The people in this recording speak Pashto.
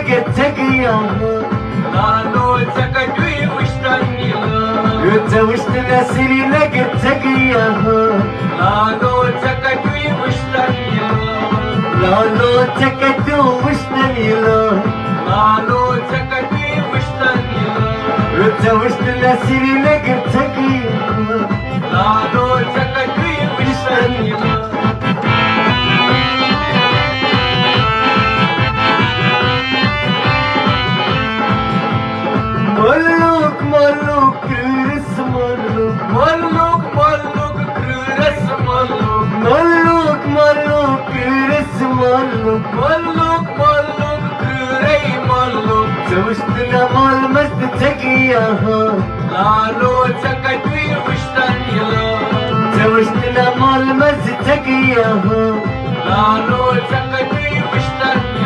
تقيا لالو تكتوي وشتني تزوجت ناسري لك تقيا لالو تكتوي وشتني لالو تكتو وشتني لالو تكتوي وشتني تزوجت ناسري لك تقيا لالو تكتوي وشتني ملوك ملوك كرس ملوك ملوك ملوك كرس ملوك ملوك ملوك كرس ملوك ملوك ملوك كري ملوك زوجتنا مال مجد تقياها لالو تكتوي وشتني زوجتنا مال مجد تقياها لالو تكتوي وشتني